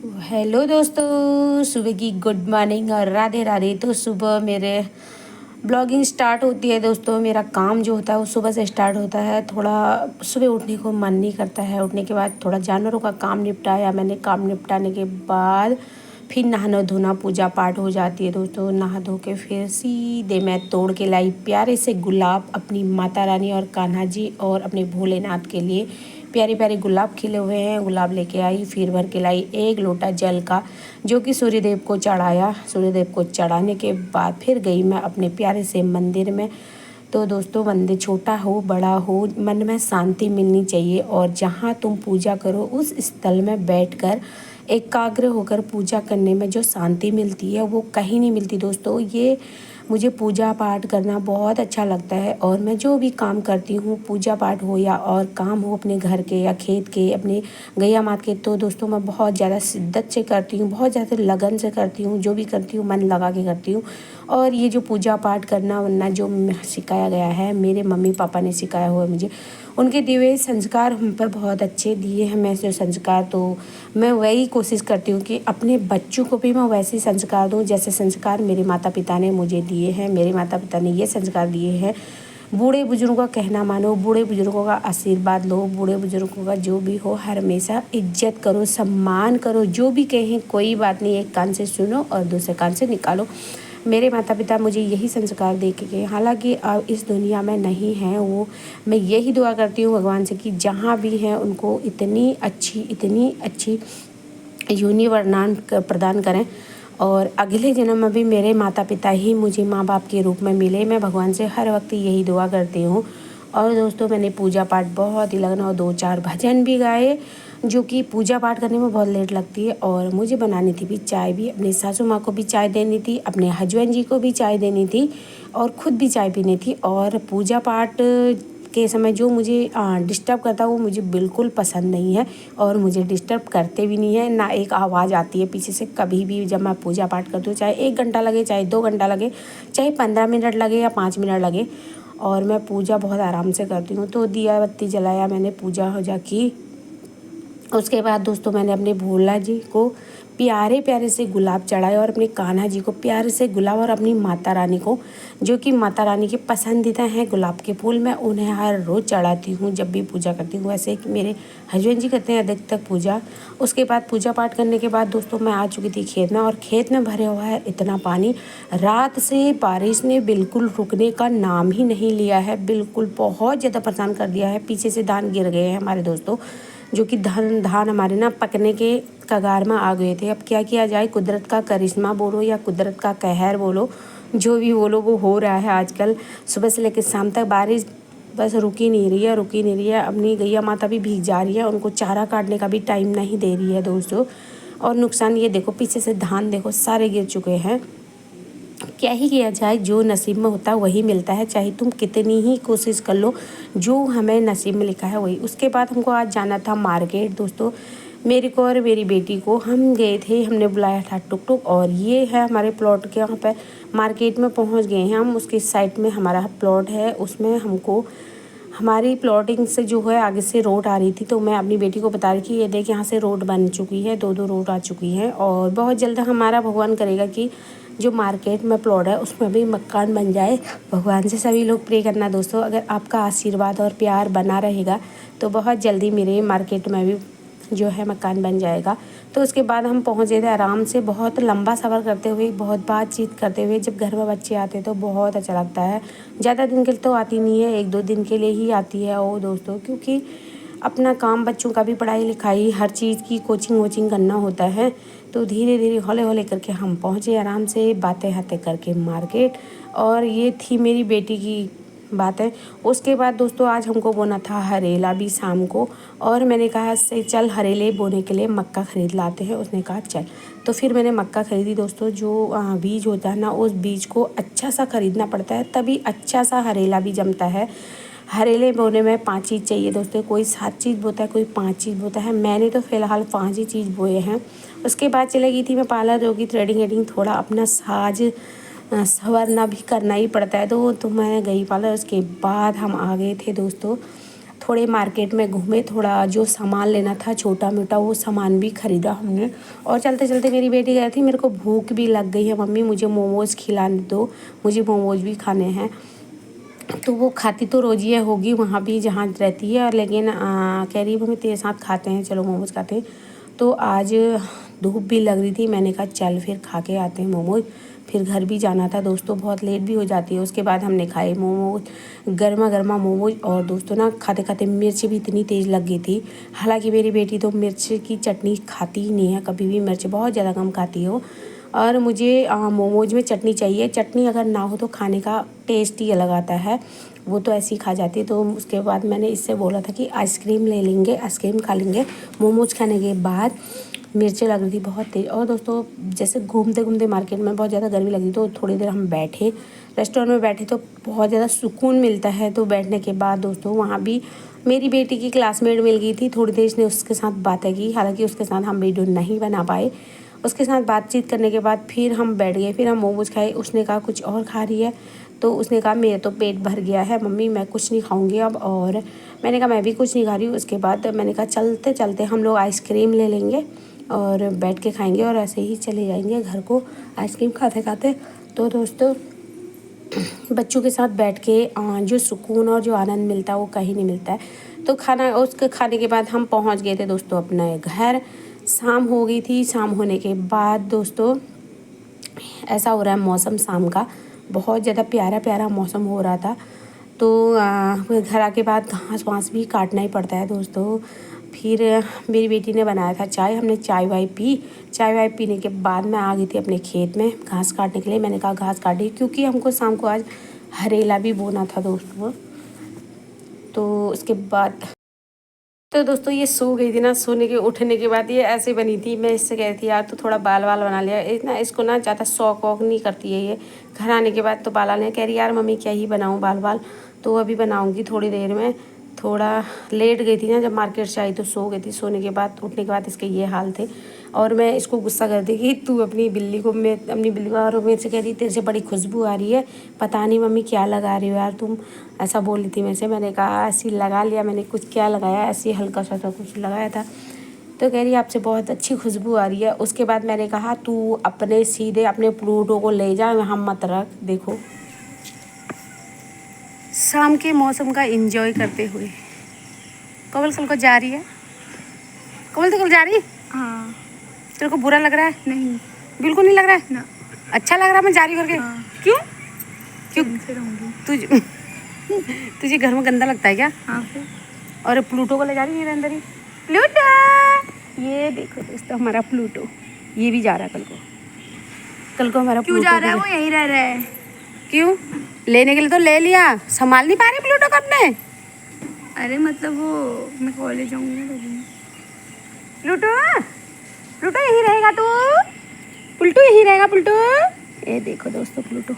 Hello दोस्तों, सुबह की गुड मॉर्निंग और राधे राधे। तो सुबह मेरे ब्लॉगिंग स्टार्ट होती है दोस्तों। मेरा काम जो होता है वो सुबह से स्टार्ट होता है। थोड़ा सुबह उठने को मन नहीं करता है। उठने के बाद थोड़ा जानवरों का काम निपटाया मैंने। काम निपटाने के बाद फिर नहाना धोना पूजा पाठ हो जाती है दोस्तों। नहा धो के फिर सीधे मैं तोड़ के लाई प्यारे से गुलाब अपनी माता रानी और कान्हा जी और अपने भोलेनाथ के लिए। प्यारे प्यारे गुलाब खिले हुए हैं, गुलाब लेके आई। फिर भर के लाई एक लोटा जल का, जो कि सूर्यदेव को चढ़ाया। सूर्यदेव को चढ़ाने के बाद फिर गई मैं अपने प्यारे से मंदिर में। तो दोस्तों, मंदिर छोटा हो बड़ा हो, मन में शांति मिलनी चाहिए। और जहाँ तुम पूजा करो उस स्थल में बैठकर एकाग्र होकर पूजा करने में जो शांति मिलती है वो कहीं नहीं मिलती दोस्तों। ये मुझे पूजा पाठ करना बहुत अच्छा लगता है। और मैं जो भी काम करती हूँ, पूजा पाठ हो या और काम हो अपने घर के या खेत के, अपने गैया मात के, तो दोस्तों मैं बहुत ज़्यादा शिद्दत से करती हूँ, बहुत ज़्यादा लगन से करती हूँ। जो भी करती हूँ मन लगा के करती हूँ। और ये जो पूजा पाठ करना वरना जो सिखाया गया है, मेरे मम्मी पापा ने सिखाया हुआ है मुझे। उनके दिए हुए संस्कार हम पर बहुत अच्छे दिए हैं मैं जो संस्कार, तो मैं वही कोशिश करती हूँ कि अपने बच्चों को भी मैं वैसे संस्कार दूँ जैसे संस्कार मेरे माता पिता ने मुझे दिए हैं। मेरे माता पिता ने ये संस्कार दिए हैं, बूढ़े बुजुर्गों का कहना मानो, बूढ़े बुजुर्गों का आशीर्वाद लो, बूढ़े बुजुर्गों का जो भी हो हमेशा इज्जत करो, सम्मान करो। जो भी कहें कोई बात नहीं, एक कान से सुनो और दूसरे कान से निकालो। मेरे माता पिता मुझे यही संस्कार दे के गए। हालांकि अब इस दुनिया में नहीं हैं वो, मैं यही दुआ करती हूँ भगवान से कि जहाँ भी हैं उनको इतनी अच्छी योनि वरदान प्रदान करें। और अगले जन्म में भी मेरे माता पिता ही मुझे माँ बाप के रूप में मिले। मैं भगवान से हर वक्त यही दुआ करती हूँ। और दोस्तों, मैंने पूजा पाठ बहुत ही लगन और 2-4 भजन भी गाए, जो कि पूजा पाठ करने में बहुत लेट लगती है। और मुझे बनानी थी भी चाय भी, अपनी सासू माँ को भी चाय देनी थी, अपने हस्बैंड जी को भी चाय देनी थी और ख़ुद भी चाय पीनी थी। और पूजा पाठ के समय जो मुझे डिस्टर्ब करता है वो मुझे बिल्कुल पसंद नहीं है और मुझे डिस्टर्ब करते भी नहीं है। ना एक आवाज़ आती है पीछे से कभी भी जब मैं पूजा पाठ करती हूँ, चाहे 1 घंटा लगे, चाहे 2 घंटा लगे, चाहे 15 मिनट लगे या 5 मिनट लगे। और मैं पूजा बहुत आराम से करती हूँ। तो दिया बत्ती जलाया मैंने, पूजा वूजा की। उसके बाद दोस्तों, मैंने अपने भोला जी को प्यारे प्यारे से गुलाब चढ़ाए और अपने कान्हा जी को प्यारे से गुलाब, और अपनी माता रानी को, जो कि माता रानी के पसंदीदा हैं गुलाब के फूल, मैं उन्हें हर रोज़ चढ़ाती हूँ जब भी पूजा करती हूँ। वैसे कि मेरे हस्बैंड जी करते हैं अधिक तक पूजा। उसके बाद पूजा पाठ करने के बाद दोस्तों मैं आ चुकी थी खेत में, और खेत में भरे हुआ है इतना पानी। रात से बारिश ने बिल्कुल रुकने का नाम ही नहीं लिया है, बिल्कुल बहुत ज़्यादा परेशान कर दिया है। पीछे से धान गिर गए हैं हमारे दोस्तों, जो कि धान हमारे ना पकने के कगार में आ गए थे। अब क्या किया जाए, कुदरत का करिश्मा बोलो या कुदरत का कहर बोलो, जो भी बोलो वो हो रहा है आजकल। सुबह से लेकर शाम तक बारिश बस रुकी नहीं रही है। अपनी गैया माता भी भीग जा रही है, उनको चारा काटने का भी टाइम नहीं दे रही है दोस्तों। और नुकसान ये देखो, पीछे से धान देखो सारे गिर चुके हैं। क्या ही किया जाए, जो नसीब में होता है वही मिलता है, चाहे तुम कितनी ही कोशिश कर लो, जो हमें नसीब में लिखा है वही। उसके बाद हमको आज जाना था मार्केट दोस्तों। मेरे को और मेरी बेटी को हम गए थे, हमने बुलाया था टुक टुक, और ये है हमारे प्लॉट के यहाँ पे मार्केट में पहुँच गए हैं हम। उसके साइड में हमारा प्लॉट है, उसमें हमको हमारी प्लॉटिंग से जो है आगे से रोड आ रही थी। तो मैं अपनी बेटी को बता रही थी, ये देख यहाँ से रोड बन चुकी है, 2-2 रोड आ चुकी हैं। और बहुत जल्द हमारा भगवान करेगा कि जो मार्केट में प्लॉट है उसमें भी मकान बन जाए। भगवान से सभी लोग प्रे करना दोस्तों, अगर आपका आशीर्वाद और प्यार बना रहेगा तो बहुत जल्दी मेरे मार्केट में भी जो है मकान बन जाएगा। तो उसके बाद हम पहुँचे थे आराम से, बहुत लंबा सफ़र करते हुए, बहुत बातचीत करते हुए। जब घर में बच्चे आते तो बहुत अच्छा लगता है। ज़्यादा दिन के लिए तो आती नहीं है, 1-2 दिन के लिए ही आती है वो दोस्तों, क्योंकि अपना काम, बच्चों का भी पढ़ाई लिखाई, हर चीज़ की कोचिंग वोचिंग करना होता है। तो धीरे धीरे हौले हौले करके हम पहुँचे आराम से, बातें हातें करके मार्केट। और ये थी मेरी बेटी की बात है। उसके बाद दोस्तों, आज हमको बोना था हरेला भी शाम को, और मैंने कहा से चल हरेले बोने के लिए मक्का ख़रीद लाते हैं। उसने कहा चल। तो फिर मैंने मक्का ख़रीदी दोस्तों। जो बीज होता है ना, उस बीज को अच्छा सा ख़रीदना पड़ता है, तभी अच्छा सा हरेला भी जमता है। हरेले बोने में 5 चीज़ चाहिए दोस्तों, कोई 7 चीज़ बोता है, कोई 5 चीज़ बोता है। मैंने तो फ़िलहाल 5 ही चीज़ बोए हैं। उसके बाद चले गई थी मैं पार्लर, जो कि थ्रेडिंग वेडिंग, थोड़ा अपना साज संवरना भी करना ही पड़ता है, तो मैं गई पार्लर। उसके बाद हम आ गए थे दोस्तों थोड़े मार्केट में घूमे, थोड़ा जो सामान लेना था छोटा मोटा वो सामान भी ख़रीदा हमने। और चलते चलते मेरी बेटी गई थी, मेरे को भूख भी लग गई है, मम्मी मुझे मोमोज़ खिलाने दो, मुझे मोमोज़ भी खाने हैं। तो वो खाती तो रोज़ ही होगी वहाँ भी जहाँ रहती है, लेकिन कह रही मम्मी तेरे साथ खाते हैं, चलो मोमोज़ खाते हैं। तो आज धूप भी लग रही थी, मैंने कहा चल फिर खा के आते हैं मोमोज़। फिर घर भी जाना था दोस्तों, बहुत लेट भी हो जाती है। उसके बाद हमने खाए मोमोज़, गर्मा गर्मा मोमोज़। और दोस्तों ना खाते खाते मिर्च भी इतनी तेज़ लग गई थी। हालांकि मेरी बेटी तो मिर्च की चटनी खाती ही नहीं है, कभी भी मिर्च बहुत ज़्यादा कम खाती हो। और मुझे मोमोज़ में चटनी चाहिए, चटनी अगर ना हो तो खाने का टेस्ट ही अलग आता है, वो तो ऐसी खा जाती है। तो उसके बाद मैंने इससे बोला था कि आइसक्रीम ले लेंगे, आइसक्रीम खा लेंगे। मोमोज़ खाने के बाद मिर्चें लग रही थी बहुत तेज़। और दोस्तों जैसे घूमते घूमते मार्केट में बहुत ज़्यादा गर्मी लगी, तो थोड़ी देर हम बैठे, रेस्टोरेंट में बैठे तो बहुत ज़्यादा सुकून मिलता है। तो बैठने के बाद दोस्तों वहाँ भी मेरी बेटी की क्लासमेट मिल गई थी, थोड़ी देर ने उसके साथ बातें की। हालांकि उसके साथ हम वीडियो नहीं बना पाए। उसके साथ बातचीत करने के बाद फिर हम बैठ गए, फिर हम मोमोज़ खाए। उसने कहा कुछ और खा रही है, तो उसने कहा मेरा तो पेट भर गया है मम्मी, मैं कुछ नहीं खाऊंगी अब। और मैंने कहा मैं भी कुछ नहीं खा रही हूँ। उसके बाद मैंने कहा चलते चलते हम लोग आइसक्रीम ले लेंगे और बैठ के खाएंगे और ऐसे ही चले जाएंगे घर को आइसक्रीम खाते खाते। तो दोस्तों बच्चों के साथ बैठ के जो सुकून और जो आनंद मिलता है वो कहीं नहीं मिलता है। तो उसके खाने के बाद हम पहुंच गए थे दोस्तों अपने घर। शाम हो गई थी, शाम होने के बाद दोस्तों ऐसा हो रहा है मौसम शाम का, बहुत ज़्यादा प्यारा प्यारा मौसम हो रहा था। तो फिर घर आके बाद घास वास भी काटना ही पड़ता है दोस्तों। फिर मेरी बेटी ने बनाया था चाय, हमने चाय वाय पी। चाय वाय पीने के बाद मैं आ गई थी अपने खेत में घास काटने के लिए। मैंने कहा घास काटी, क्योंकि हमको शाम को आज हरेला भी बोना था दोस्तों। तो उसके बाद तो दोस्तों ये सो गई थी ना, सोने के उठने के बाद ये ऐसे बनी थी। मैं इससे कह रही थी यार तो थोड़ा बाल वाल बना लिया, इतना इसको ना ज़्यादा शौक वौक नहीं करती है ये। घर आने के बाद तो बाल आने कह रही यार मम्मी क्या ही बनाऊँ बाल बाल। तो अभी बनाऊँगी थोड़ी देर में। थोड़ा लेट गई थी ना, जब मार्केट से आई तो सो गई थी। सोने के बाद उठने के बाद इसके ये हाल थे। और मैं इसको गुस्सा कर दी कि तू अपनी बिल्ली को, मैं अपनी बिल्ली को, और मेरे से कह रही तेरे से बड़ी खुशबू आ रही है, पता नहीं मम्मी क्या लगा रही हो यार तुम, ऐसा बोल रही थी मेरे से। मैंने कहा ऐसी लगा लिया मैंने, कुछ क्या लगाया, ऐसे हल्का सा कुछ लगाया था। तो कह रही आपसे बहुत अच्छी खुशबू आ रही है। उसके बाद मैंने कहा तू अपने सीधे अपने प्लूटो को ले जा, यहाँ मत रख। देखो शाम के मौसम का एंजॉय करते हुए कमल कल जा रही है। कमल तो कल जा रही है। हाँ। तेरे को बुरा लग रहा है? नहीं, बिल्कुल नहीं लग रहा है ना। अच्छा लग रहा है मैं जा रही करके। हाँ। क्यों क्यों से रहूंगी। तुझे घर में गंदा लगता है क्या? हाँ फिर। और प्लूटो को ले जा रही है अंदर ही। प्लूटो ये देखो दोस्तों हमारा प्लूटो, ये भी जा रहा है कल को हमारा क्यों जा रहा है? वो यहीं रह रहा है। क्यों? लेने के लिए तो ले लिया, संभाल नहीं पा रही प्लूटो को अपने। अरे मतलब वो मैं कॉलेज जाऊंगी ना तभी। प्लूटो प्लूटो यही रहेगा तू, पुलटू यही रहेगा पुलटू। ये देखो दोस्तों प्लूटो,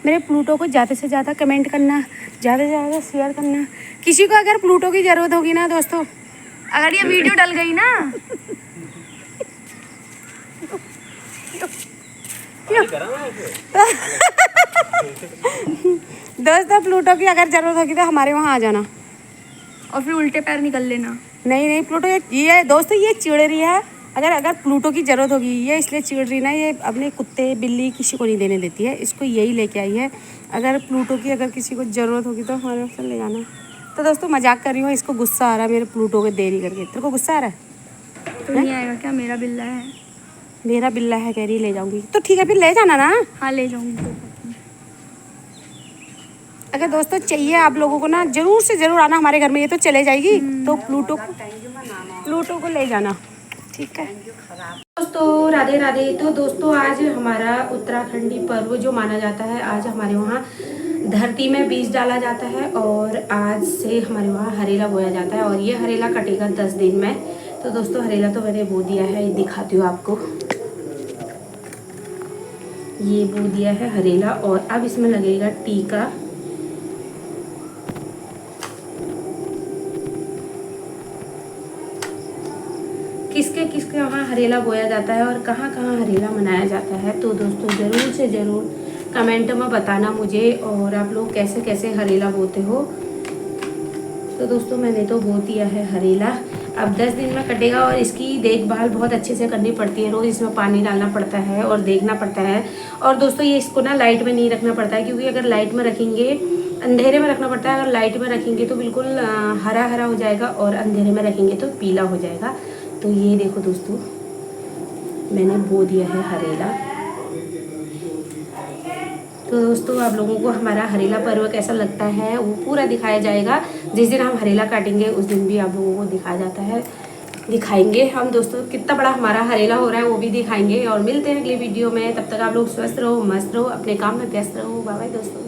मेरे प्लूटो को ज़्यादा से ज़्यादा कमेंट करना, ज़्यादा से ज़्यादा शेयर करना। किसी को अगर प्लूटो की ज़रूरत होगी ना दोस्तों, अगर ये वीडियो डल गई ना दोस्तों प्लूटो की अगर ज़रूरत होगी तो हमारे वहाँ आ जाना और फिर उल्टे पैर निकल लेना। नहीं प्लूटो ये दोस्तों ये चिड़ रही है। अगर प्लूटो की ज़रूरत होगी, ये इसलिए चिड़ रही ना, ये अपने कुत्ते बिल्ली किसी को नहीं देने देती है, इसको यही लेके आई है। अगर प्लूटो की अगर किसी को ज़रूरत होगी तो हमारे वहाँ ले जाना। तो दोस्तों मजाक कर रही हूँ, इसको गुस्सा आ रहा है मेरे प्लूटो को देरी करके। तेरे को गुस्सा आ रहा है? तो नहीं आएगा क्या? मेरा बिल्ला है। मेरा बिल्ला है कह रही ले जाऊँगी, तो ठीक है फिर ले जाना ना। हाँ ले जाऊँगी। अगर दोस्तों चाहिए आप लोगों को ना, ज़रूर से ज़रूर आना हमारे घर में। ये तो चले जाएगी तो प्लूटो को ले जाना, ठीक है दोस्तों। राधे राधे। तो दोस्तों आज हमारा उत्तराखंडी पर्व जो माना जाता है, आज हमारे वहाँ धरती में बीज डाला जाता है और आज से हमारे वहाँ हरेला बोया जाता है। और ये हरेला कटेगा 10 दिन में। तो दोस्तों हरेला तो मैंने बो दिया है, दिखाती हूँ आपको। ये बो दिया है हरेला और अब इसमें लगेगा टीका। किसके वहाँ हरेला बोया जाता है और कहाँ कहाँ हरेला मनाया जाता है, तो दोस्तों ज़रूर से ज़रूर कमेंट में बताना मुझे। और आप लोग कैसे कैसे हरेला बोते हो। तो दोस्तों मैंने तो बो दिया है हरेला। अब 10 दिन में कटेगा और इसकी देखभाल बहुत अच्छे से करनी पड़ती है। रोज़ इसमें पानी डालना पड़ता है और देखना पड़ता है। और दोस्तों ये इसको ना लाइट में नहीं रखना पड़ता है, क्योंकि अगर लाइट में रखेंगे, अंधेरे में रखना पड़ता है। अगर लाइट में रखेंगे तो बिल्कुल हरा हरा हो जाएगा और अंधेरे में रखेंगे तो पीला हो जाएगा। तो ये देखो दोस्तों, मैंने बो दिया है हरेला। तो दोस्तों आप लोगों को हमारा हरेला पर्व कैसा लगता है वो पूरा दिखाया जाएगा। जिस दिन हम हरेला काटेंगे उस दिन भी आप लोगों को दिखाया जाता है, दिखाएंगे हम दोस्तों। कितना बड़ा हमारा हरेला हो रहा है वो भी दिखाएंगे। और मिलते हैं अगली वीडियो में। तब तक आप लोग स्वस्थ रहो, मस्त रहो, अपने काम में व्यस्त रहो। बाय बाय दोस्तों।